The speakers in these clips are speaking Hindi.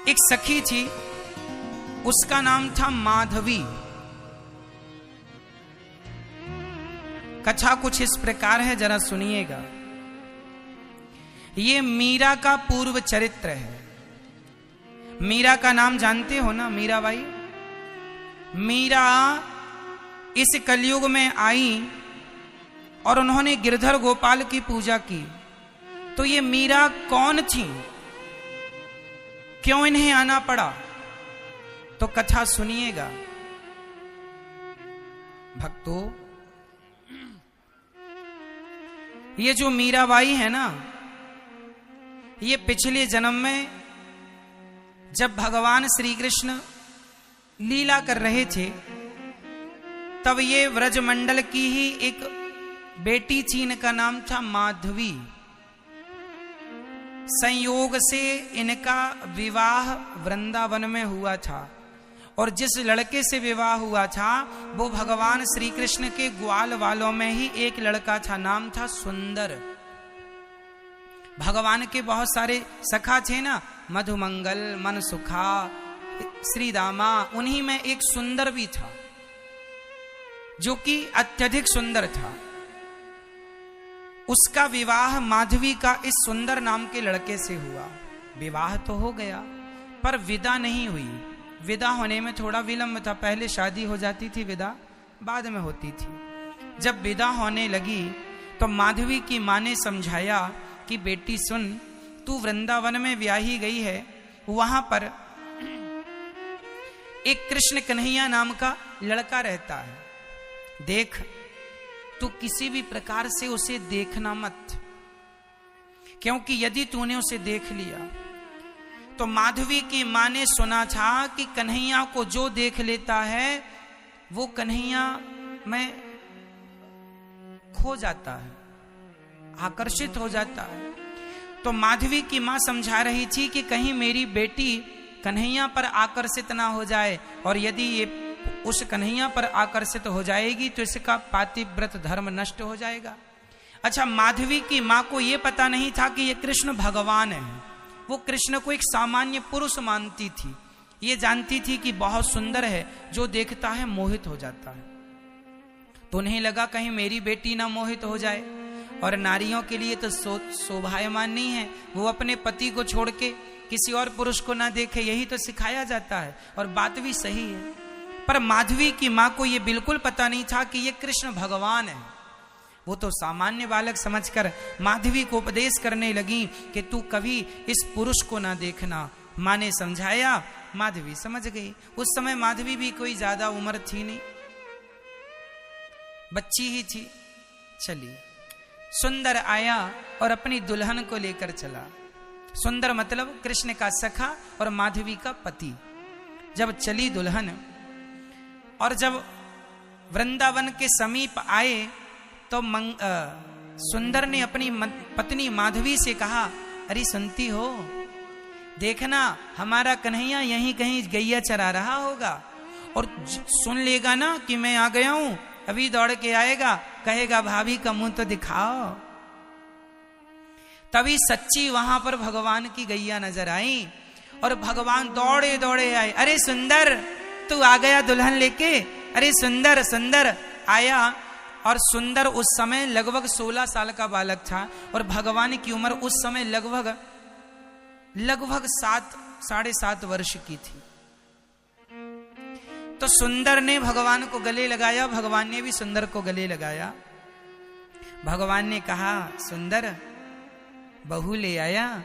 एक सखी थी, उसका नाम था माधवी। कथा कुछ इस प्रकार है, जरा सुनिएगा। ये मीरा का पूर्व चरित्र है। मीरा का नाम जानते हो ना, मीराबाई। मीरा इस कलयुग में आई और उन्होंने गिरधर गोपाल की पूजा की। तो ये मीरा कौन थी, क्यों इन्हें आना पड़ा, तो कथा सुनिएगा भक्तों। ये जो मीराबाई है ना, ये पिछले जन्म में जब भगवान श्री कृष्ण लीला कर रहे थे, तब ये व्रजमंडल की ही एक बेटी थी, इनका नाम था माधवी। संयोग से इनका विवाह वृंदावन में हुआ था, और जिस लड़के से विवाह हुआ था वो भगवान श्री कृष्ण के ग्वाल वालों में ही एक लड़का था, नाम था सुंदर। भगवान के बहुत सारे सखा थे ना, मधुमंगल, मनसुखा, श्रीदामा, उन्हीं में एक सुंदर भी था जो कि अत्यधिक सुंदर था। उसका विवाह माधवी का इस सुंदर नाम के लड़के से हुआ। विवाह तो हो गया पर विदा नहीं हुई। विदा होने में थोड़ा विलंब था, पहले शादी हो जाती थी, विदा बाद में होती थी। जब विदा होने लगी तो माधवी की मां ने समझाया कि बेटी सुन, तू वृंदावन में ब्याही गई है, वहां पर एक कृष्ण कन्हैया नाम का लड़का रहता है, देख तू किसी भी प्रकार से उसे देखना मत, क्योंकि यदि तूने उसे देख लिया तो माधवी की मां ने सुना था कि कन्हैया को जो देख लेता है वो कन्हैया में खो जाता है, आकर्षित हो जाता है। तो माधवी की मां समझा रही थी कि कहीं मेरी बेटी कन्हैया पर आकर्षित ना हो जाए, और यदि ये उस कन्हैया पर आकर्षित हो जाएगी तो इसका पातिव्रत धर्म नष्ट हो जाएगा। अच्छा, माधवी की मां को यह पता नहीं था कि ये कृष्ण भगवान है। वो कृष्ण को एक सामान्य पुरुष मानती थी। ये जानती थी कि बहुत सुंदर है, जो देखता है मोहित हो जाता है। तो उन्हें लगा कहीं मेरी बेटी ना मोहित हो जाए, और नारियों के लिए तो शोभायमान नहीं है वो अपने पति को छोड़ के किसी और पुरुष को ना देखे, यही तो सिखाया जाता है, और बात भी सही है। पर माधवी की मां को यह बिल्कुल पता नहीं था कि यह कृष्ण भगवान है। वो तो सामान्य बालक समझकर माधवी को उपदेश करने लगी कि तू कभी इस पुरुष को ना देखना। मां ने समझाया, माधवी समझ गई। उस समय माधवी भी कोई ज्यादा उम्र थी नहीं, बच्ची ही थी। चलिए, सुंदर आया और अपनी दुल्हन को लेकर चला। सुंदर मतलब कृष्ण का सखा और माधवी का पति। जब चली दुल्हन और जब वृंदावन के समीप आए तो सुंदर ने अपनी पत्नी माधवी से कहा, अरे सुनती हो, देखना हमारा कन्हैया यहीं कहीं गैया चरा रहा होगा, और सुन लेगा ना कि मैं आ गया हूं, अभी दौड़ के आएगा, कहेगा भाभी का मुंह तो दिखाओ। तभी सच्ची वहां पर भगवान की गैया नजर आई और भगवान दौड़े दौड़े आए। अरे सुंदर, तू आ गया दुल्हन लेके, अरे सुंदर सुंदर आया। और सुंदर उस समय लगभग 16 साल का बालक था, और भगवान की उम्र उस समय लगभग 7-7.5 वर्ष की थी। तो सुंदर ने भगवान को गले लगाया, भगवान ने भी सुंदर को गले लगाया। भगवान ने कहा, सुंदर बहू ले आया,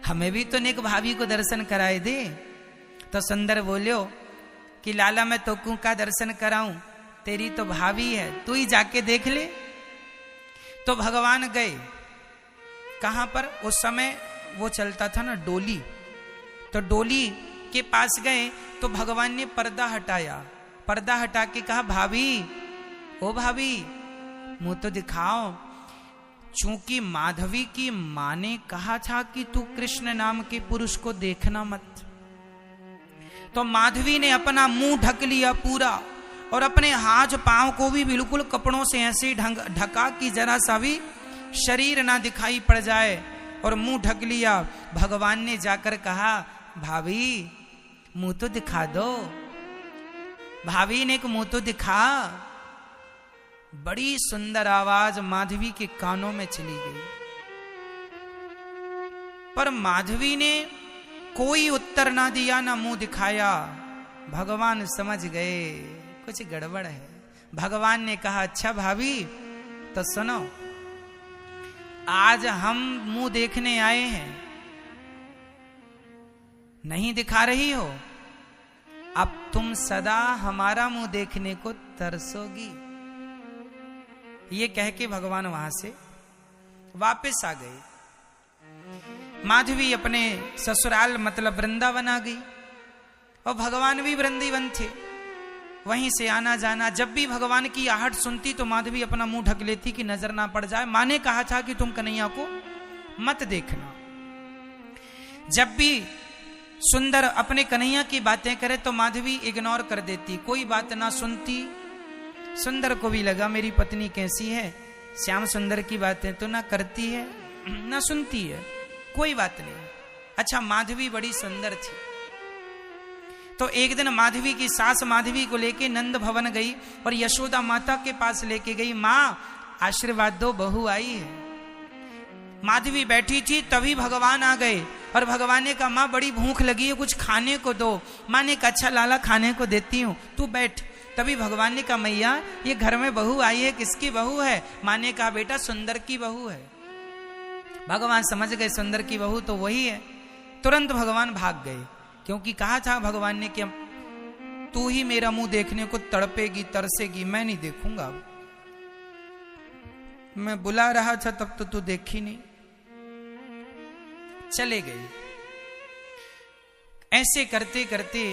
हमें भी तो नेक भाभी को दर्शन कराए दे। तो सुंदर बोलियो कि लाला मैं तो का दर्शन कराऊं, तेरी तो भाभी है, तू ही जाके देख ले। तो भगवान गए कहां पर, उस समय वो चलता था ना डोली, तो डोली के पास गए तो भगवान ने पर्दा हटाया। पर्दा हटा के कहा, भाभी, ओ भाभी मुंह तो दिखाओ। चूंकि माधवी की मां ने कहा था कि तू कृष्ण नाम के पुरुष को देखना मत, तो माधवी ने अपना मुंह ढक लिया पूरा, और अपने हाथ पांव को भी बिल्कुल कपड़ों से ऐसे ढका कि जरा सा भी शरीर ना दिखाई पड़ जाए, और मुंह ढक लिया। भगवान ने जाकर कहा, भाभी मुंह तो दिखा दो, भाभी ने एक मुंह तो दिखा। बड़ी सुंदर आवाज माधवी के कानों में चली गई, पर माधवी ने कोई उत्तर ना दिया, ना मुंह दिखाया। भगवान समझ गए कुछ गड़बड़ है। भगवान ने कहा, अच्छा भाभी तो सुनो, आज हम मुंह देखने आए हैं, नहीं दिखा रही हो, अब तुम सदा हमारा मुंह देखने को तरसोगी। ये कह के भगवान वहां से वापस आ गए। माधवी अपने ससुराल मतलब वृंदावन आ गई, और भगवान भी वृंदावन थे, वहीं से आना जाना। जब भी भगवान की आहट सुनती तो माधवी अपना मुंह ढक लेती कि नजर ना पड़ जाए। माँ ने कहा था कि तुम कन्हैया को मत देखना। जब भी सुंदर अपने कन्हैया की बातें करे तो माधवी इग्नोर कर देती, कोई बात ना सुनती। सुंदर को भी लगा मेरी पत्नी कैसी है, श्याम सुंदर की बातें तो ना करती है ना सुनती है, कोई बात नहीं। अच्छा, माधवी बड़ी सुंदर थी। तो एक दिन माधवी की सास माधवी को लेके नंद भवन गई और यशोदा माता के पास लेके गई। माँ आशीर्वाद दो, बहू आई है। माधवी बैठी थी, तभी भगवान आ गए और भगवान ने कहा, माँ बड़ी भूख लगी है, कुछ खाने को दो। माँ ने कहा, अच्छा लाला खाने को देती हूँ, तू बैठ। तभी भगवान ने कहा, मैया ये घर में बहू आई है, किसकी बहू है? माँ ने कहा, बेटा सुंदर की बहू है। भगवान समझ गए सुंदर की बहू तो वही है। तुरंत भगवान भाग गए, क्योंकि कहा था भगवान ने कि तू ही मेरा मुंह देखने को तड़पेगी तरसेगी, मैं नहीं देखूंगा। मैं बुला रहा था तब तो तू देखी नहीं। चले गए। ऐसे करते करते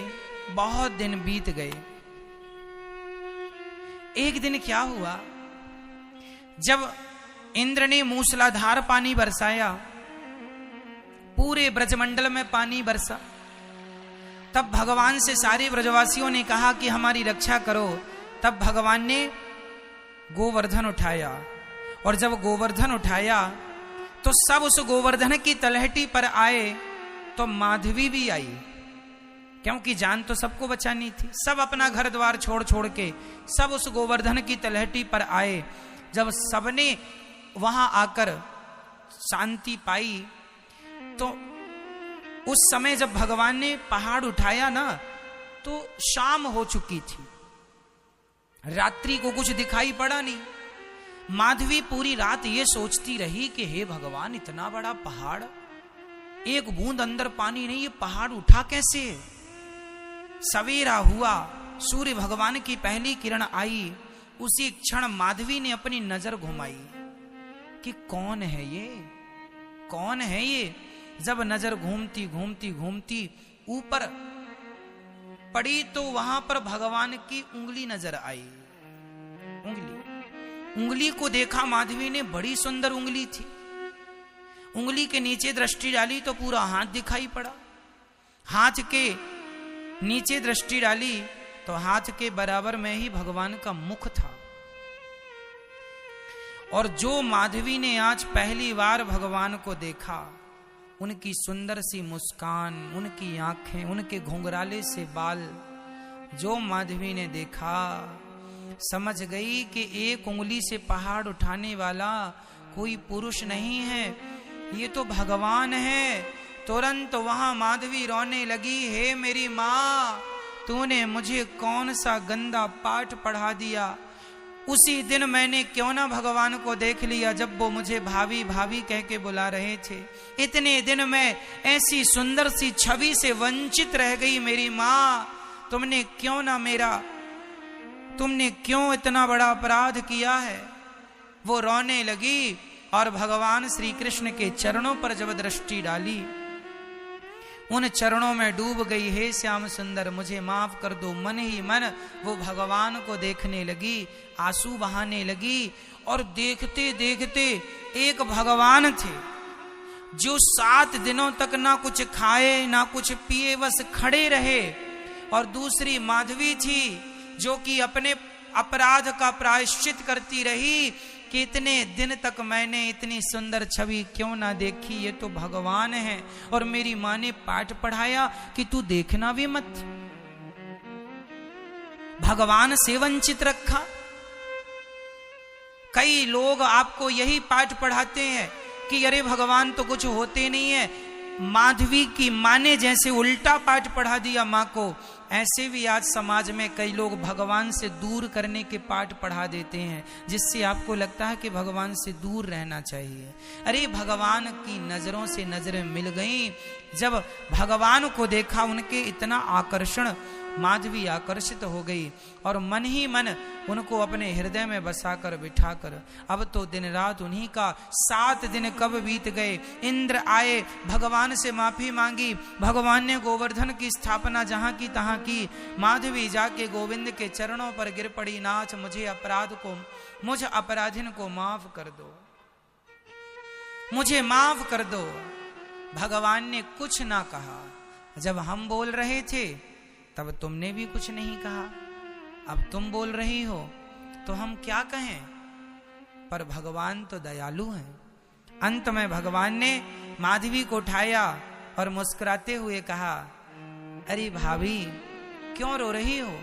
बहुत दिन बीत गए। एक दिन क्या हुआ, जब इंद्र ने मूसलाधार पानी बरसाया, पूरे ब्रजमंडल में पानी बरसा, तब भगवान से सारे ब्रजवासियों ने कहा कि हमारी रक्षा करो। तब भगवान ने गोवर्धन उठाया, और जब गोवर्धन उठाया तो सब उस गोवर्धन की तलहटी पर आए, तो माधवी भी आई, क्योंकि जान तो सबको बचानी थी। सब अपना घर द्वार छोड़ छोड़ के सब उस गोवर्धन की तलहटी पर आए। जब सबने वहां आकर शांति पाई, तो उस समय जब भगवान ने पहाड़ उठाया ना, तो शाम हो चुकी थी, रात्रि को कुछ दिखाई पड़ा नहीं। माधवी पूरी रात ये सोचती रही कि हे भगवान, इतना बड़ा पहाड़, एक बूंद अंदर पानी नहीं, ये पहाड़ उठा कैसे? सवेरा हुआ, सूर्य भगवान की पहली किरण आई, उसी क्षण माधवी ने अपनी नजर घुमाई कि कौन है ये, कौन है ये। जब नजर घूमती घूमती घूमती ऊपर पड़ी तो वहां पर भगवान की उंगली नजर आई। उंगली को देखा माधवी ने, बड़ी सुंदर उंगली थी। उंगली के नीचे दृष्टि डाली तो पूरा हाथ दिखाई पड़ा। हाथ के नीचे दृष्टि डाली तो हाथ के बराबर में ही भगवान का मुख था। और जो माधवी ने आज पहली बार भगवान को देखा, उनकी सुंदर सी मुस्कान, उनकी आंखें, उनके घुंघराले से बाल, जो माधवी ने देखा, समझ गई कि एक उंगली से पहाड़ उठाने वाला कोई पुरुष नहीं है, ये तो भगवान है। तुरंत वहां माधवी रोने लगी, हे मेरी माँ, तूने मुझे कौन सा गंदा पाठ पढ़ा दिया। उसी दिन मैंने क्यों ना भगवान को देख लिया, जब वो मुझे भाभी भाभी कह के बुला रहे थे। इतने दिन में ऐसी सुंदर सी छवि से वंचित रह गई मेरी माँ। तुमने क्यों इतना बड़ा अपराध किया है। वो रोने लगी और भगवान श्री कृष्ण के चरणों पर जब दृष्टि डाली, उन चरणों में डूब गई। हे श्याम सुंदर, मुझे माफ कर दो। मन ही मन वो भगवान को देखने लगी, आंसू बहाने लगी। और देखते देखते एक भगवान थे जो 7 दिनों तक ना कुछ खाए ना कुछ पिए, बस खड़े रहे। और दूसरी माधवी थी जो कि अपने अपराध का प्रायश्चित करती रही। कि इतने दिन तक मैंने इतनी सुंदर छवि क्यों ना देखी, ये तो भगवान है। और मेरी माँ ने पाठ पढ़ाया कि तू देखना भी मत, भगवान से वंचित रखा। कई लोग आपको यही पाठ पढ़ाते हैं कि अरे भगवान तो कुछ होते नहीं है। माधवी की माँ ने जैसे उल्टा पाठ पढ़ा दिया माँ को, ऐसे भी आज समाज में कई लोग भगवान से दूर करने के पाठ पढ़ा देते हैं, जिससे आपको लगता है कि भगवान से दूर रहना चाहिए। अरे भगवान की नजरों से नजरें मिल गईं, जब भगवान को देखा उनके इतना आकर्षण, माधवी आकर्षित हो गई और मन ही मन उनको अपने हृदय में बसाकर बिठाकर अब तो दिन रात उन्हीं का। 7 दिन कब बीत गए, इंद्र आए, भगवान से माफी मांगी, भगवान ने गोवर्धन की स्थापना जहां की तहां की। माधवी जाके गोविंद के चरणों पर गिर पड़ी, नाथ मुझ अपराधीन को माफ कर दो, मुझे माफ कर दो। भगवान ने कुछ ना कहा। जब हम बोल रहे थे तब तुमने भी कुछ नहीं कहा, अब तुम बोल रही हो तो हम क्या कहें। पर भगवान तो दयालु हैं। अंत में भगवान ने माधवी को उठाया और मुस्कुराते हुए कहा, अरे भाभी क्यों रो रही हो,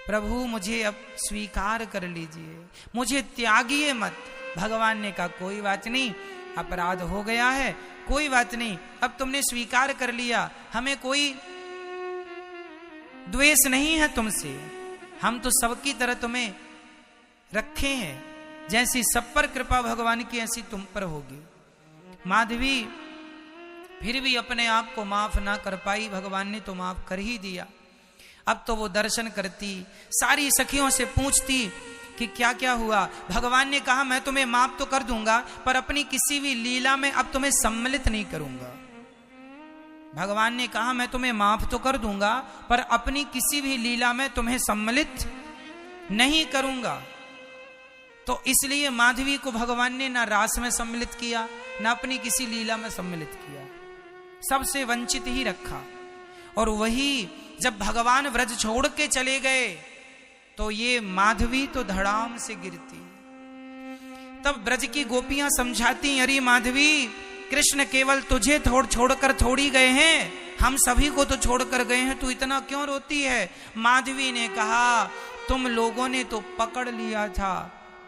प्रभु मुझे अब स्वीकार कर लीजिए, मुझे त्यागिए मत। भगवान ने कहा कोई बात नहीं, अपराध हो गया है, कोई बात नहीं, अब तुमने स्वीकार कर लिया, हमें कोई द्वेष नहीं है तुमसे, हम तो सबकी तरह तुम्हें रखे हैं, जैसी सब पर कृपा भगवान की ऐसी तुम पर होगी। माधवी फिर भी अपने आप को माफ ना कर पाई, भगवान ने तो माफ कर ही दिया। अब तो वो दर्शन करती, सारी सखियों से पूछती कि क्या क्या हुआ। भगवान ने कहा मैं तुम्हें माफ तो कर दूंगा, पर अपनी किसी भी लीला में अब तुम्हें सम्मिलित नहीं करूंगा। भगवान ने कहा मैं तुम्हें माफ तो कर दूंगा, पर अपनी किसी भी लीला में तुम्हें सम्मिलित नहीं करूंगा। तो इसलिए माधवी को भगवान ने ना रास में सम्मिलित किया, ना अपनी किसी लीला में सम्मिलित किया, सबसे वंचित ही रखा। और वही जब भगवान व्रज छोड़ के चले गए तो ये माधवी तो धड़ाम से गिरती। तब ब्रज की गोपियां समझाती, अरे माधवी कृष्ण केवल तुझे छोड़कर थोड़ी गए हैं, हम सभी को तो छोड़कर गए हैं, तू इतना क्यों रोती है। माधवी ने कहा तुम लोगों ने तो पकड़ लिया था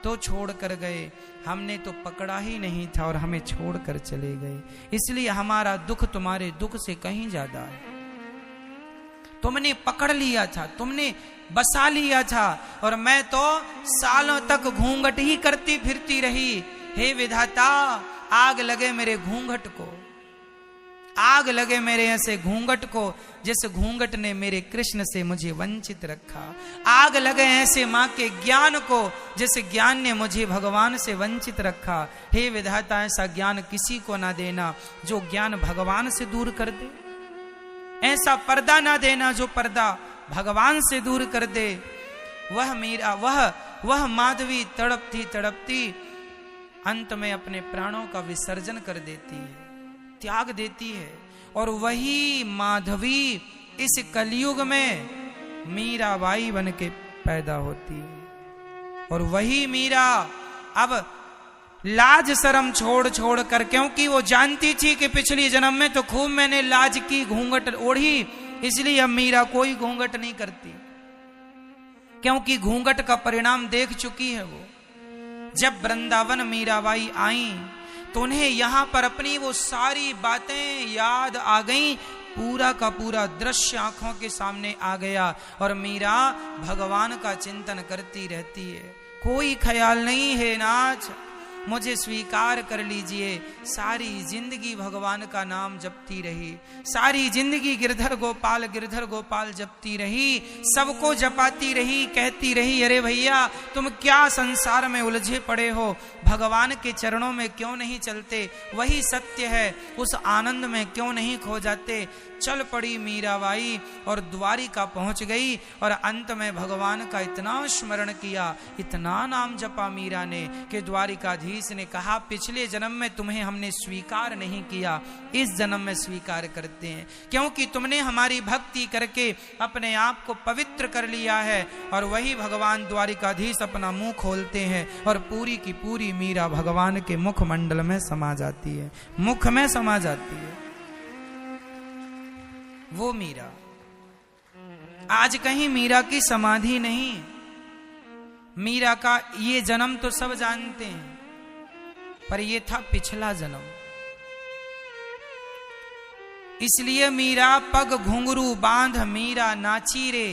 तो छोड़कर गए, हमने तो पकड़ा ही नहीं था और हमें छोड़कर चले गए, इसलिए हमारा दुख तुम्हारे दुख से कहीं ज्यादा है। तुमने पकड़ लिया था, तुमने बसा लिया था, और मैं तो सालों तक घूंघट ही करती फिरती रही। हे विधाता आग लगे मेरे घूंघट को, आग लगे मेरे ऐसे घूंघट को जिस घूंघट ने मेरे कृष्ण से मुझे वंचित रखा। आग लगे ऐसे माँ के ज्ञान को जिस ज्ञान ने मुझे भगवान से वंचित रखा। हे विधाता ऐसा ज्ञान किसी को ना देना जो ज्ञान भगवान से दूर कर दे, ऐसा पर्दा ना देना जो पर्दा भगवान से दूर कर दे। वह मेरा वह माधवी तड़पती तड़पती अंत में अपने प्राणों का विसर्जन कर देती है, त्याग देती है। और वही माधवी इस कलयुग में मीराबाई बन के पैदा होती है। और वही मीरा अब लाज शर्म छोड़ कर, क्योंकि वो जानती थी कि पिछली जन्म में तो खूब मैंने लाज की, घूंघट ओढ़ी, इसलिए अब मीरा कोई घूंघट नहीं करती, क्योंकि घूंघट का परिणाम देख चुकी है वो। जब वृंदावन मीराबाई आई तो उन्हें यहां पर अपनी वो सारी बातें याद आ गईं, पूरा का पूरा दृश्य आंखों के सामने आ गया। और मीरा भगवान का चिंतन करती रहती है, कोई ख्याल नहीं है नाथ मुझे स्वीकार कर लीजिए। सारी जिंदगी भगवान का नाम जपती रही, सारी जिंदगी गिरधर गोपाल जपती रही, सबको जपाती रही, कहती रही अरे भैया तुम क्या संसार में उलझे पड़े हो, भगवान के चरणों में क्यों नहीं चलते, वही सत्य है, उस आनंद में क्यों नहीं खो जाते। चल पड़ी मीराबाई और द्वारिका पहुंच गई और अंत में भगवान का इतना स्मरण किया, इतना नाम जपा मीरा ने कि द्वारिकाधीश द्वारिकाधीश ने कहा, पिछले जन्म में तुम्हें हमने स्वीकार नहीं किया, इस जन्म में स्वीकार करते हैं, क्योंकि तुमने हमारी भक्ति करके अपने आप को पवित्र कर लिया है। और वही भगवान द्वारिकाधीश अपना मुंह खोलते हैं और पूरी की पूरी मीरा भगवान के मुखमंडल में समा जाती है, मुख में समा जाती है वो मीरा। आज कहीं मीरा की समाधि नहीं, मीरा का ये जन्म तो सब जानते हैं, पर ये था पिछला जन्म। इसलिए मीरा पग घुंघरू बांध मीरा नाची रे,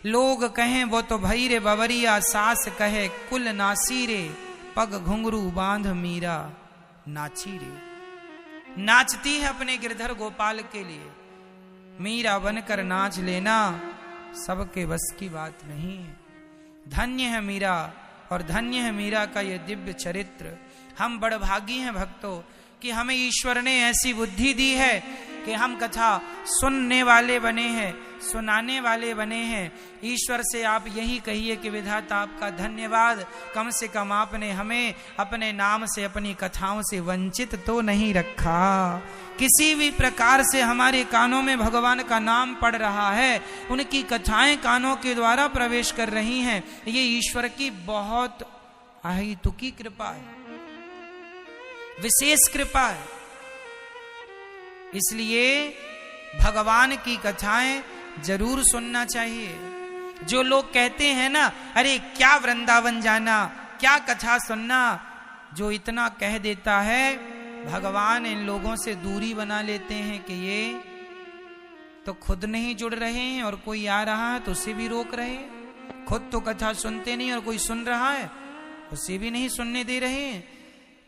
लोग कहें वो तो भई रे बवरिया, सास कहे कुल नासी रे, पग घुंघरू बांध मीरा नाची रे। नाचती है अपने गिरधर गोपाल के लिए, मीरा बनकर नाच लेना सबके बस की बात नहीं है। धन्य है मीरा और धन्य है मीरा का ये दिव्य चरित्र। हम बड़भागी हैं भक्तों कि हमें ईश्वर ने ऐसी बुद्धि दी है कि हम कथा सुनने वाले बने हैं, सुनाने वाले बने हैं। ईश्वर से आप यही कहिए कि विधाता आपका धन्यवाद, कम से कम आपने हमें अपने नाम से, अपनी कथाओं से वंचित तो नहीं रखा। किसी भी प्रकार से हमारे कानों में भगवान का नाम पड़ रहा है, उनकी कथाएं कानों के द्वारा प्रवेश कर रही हैं, ये ईश्वर की बहुत अहेतुकी कृपा है, विशेष कृपा है। इसलिए भगवान की कथाएं जरूर सुनना चाहिए। जो लोग कहते हैं ना, अरे क्या वृंदावन जाना, क्या कथा सुनना, जो इतना कह देता है, भगवान इन लोगों से दूरी बना लेते हैं कि ये तो खुद नहीं जुड़ रहे हैं और कोई आ रहा है तो उसे भी रोक रहे हैं। खुद तो कथा सुनते नहीं और कोई सुन रहा है उसे भी नहीं सुनने दे रहे हैं।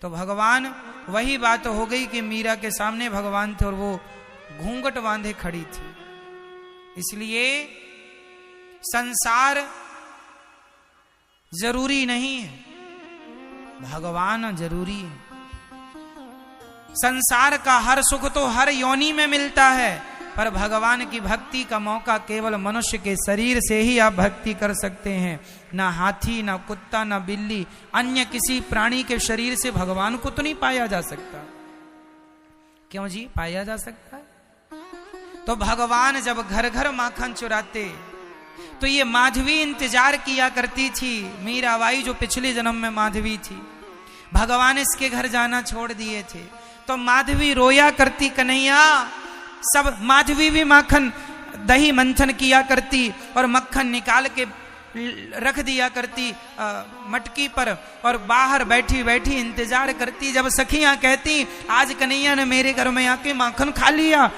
तो भगवान, वही बात हो गई कि मीरा के सामने भगवान थे और वो घूंघट बांधे खड़ी थी। इसलिए संसार जरूरी नहीं है, भगवान जरूरी है। संसार का हर सुख तो हर योनि में मिलता है, पर भगवान की भक्ति का मौका केवल मनुष्य के शरीर से ही आप भक्ति कर सकते हैं। ना हाथी, ना कुत्ता, ना बिल्ली, अन्य किसी प्राणी के शरीर से भगवान को तो नहीं पाया जा सकता। क्यों जी, पाया जा सकता है। तो भगवान जब घर घर माखन चुराते तो ये माधवी इंतजार किया करती थी, मीराबाई जो पिछले जन्म में माधवी थी। भगवान इसके घर जाना छोड़ दिए थे तो माधवी रोया करती, कन्हैया। सब माधवी भी माखन दही मंथन किया करती और मक्खन निकाल के रख दिया करती मटकी पर और बाहर बैठी बैठी इंतजार करती। जब सखियां कहती आज कन्हैया ने मेरे घर में आके माखन खा लिया,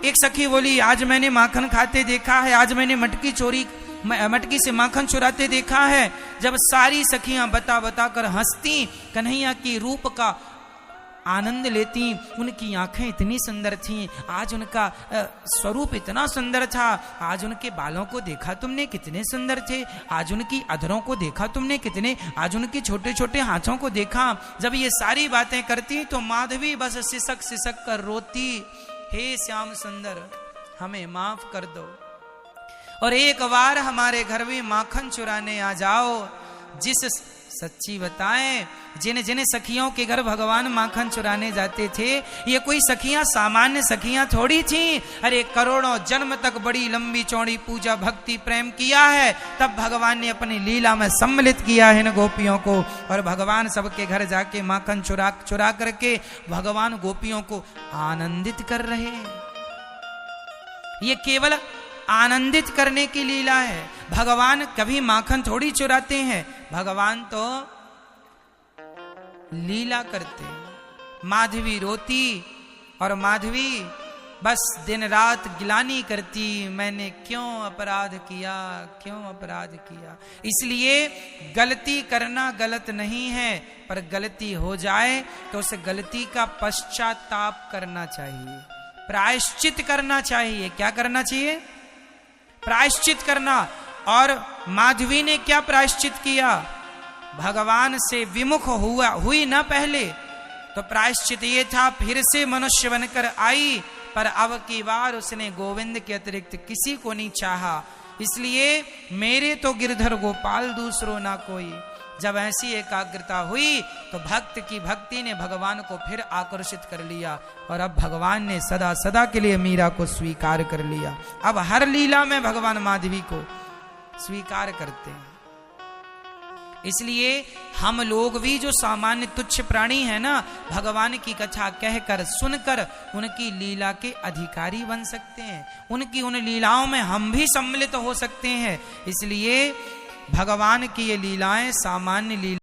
एक सखी बोली आज मैंने माखन खाते देखा है, आज मैंने मटकी से माखन चुराते देखा है। जब सारी सखियां बता बता कर हंसती, कन्हैया की रूप का आनंद लेती, उनकी आंखें इतनी सुंदर थीं, आज उनका स्वरूप इतना सुंदर था, आज उनके बालों को देखा तुमने कितने सुंदर थे, आज उनकी अधरों को देखा तुमने कितने, आज उनके छोटे छोटे हाथों को देखा। जब ये सारी बातें करती तो माधवी बस सिसक सिसक कर रोती, हे श्याम सुंदर हमें माफ कर दो और एक बार हमारे घर में माखन चुराने आ जाओ। जिस सच्ची बताएं, जिन जिन सखियों के घर भगवान माखन चुराने जाते थे, ये कोई सखियां सामान्य सखियां थोड़ी थी। अरे करोड़ों जन्म तक बड़ी लंबी चौड़ी पूजा भक्ति प्रेम किया है, तब भगवान ने अपनी लीला में सम्मिलित किया है इन गोपियों को। और भगवान सबके घर जाके माखन चुरा करके भगवान गोपियों को आनंदित कर रहे हैं। ये केवल आनंदित करने की लीला है। भगवान कभी माखन थोड़ी चुराते हैं, भगवान तो लीला करते हैं। माधवी रोती और माधवी बस दिन रात गिलानी करती, मैंने क्यों अपराध किया, क्यों अपराध किया। इसलिए गलती करना गलत नहीं है, पर गलती हो जाए तो उस गलती का पश्चाताप करना चाहिए, प्रायश्चित करना चाहिए। क्या करना चाहिए? प्रायश्चित करना। और माधवी ने क्या प्रायश्चित किया? भगवान से विमुख हुई ना पहले, तो प्रायश्चित ये था फिर से मनुष्य बनकर आई, पर अब की बार उसने गोविंद के अतिरिक्त किसी को नहीं चाहा। इसलिए मेरे तो गिरधर गोपाल दूसरो ना कोई, जब ऐसी एकाग्रता हुई तो भक्त की भक्ति ने भगवान को फिर आकर्षित कर लिया और अब भगवान ने सदा सदा के लिए मीरा को स्वीकार कर लिया। अब हर लीला में भगवान माधवी को स्वीकार करते हैं। इसलिए हम लोग भी जो सामान्य तुच्छ प्राणी है ना, भगवान की कथा कहकर सुनकर उनकी लीला के अधिकारी बन सकते हैं, उनकी उन लीलाओं में हम भी सम्मिलित हो सकते हैं। इसलिए भगवान की ये लीलाएं सामान्य लीला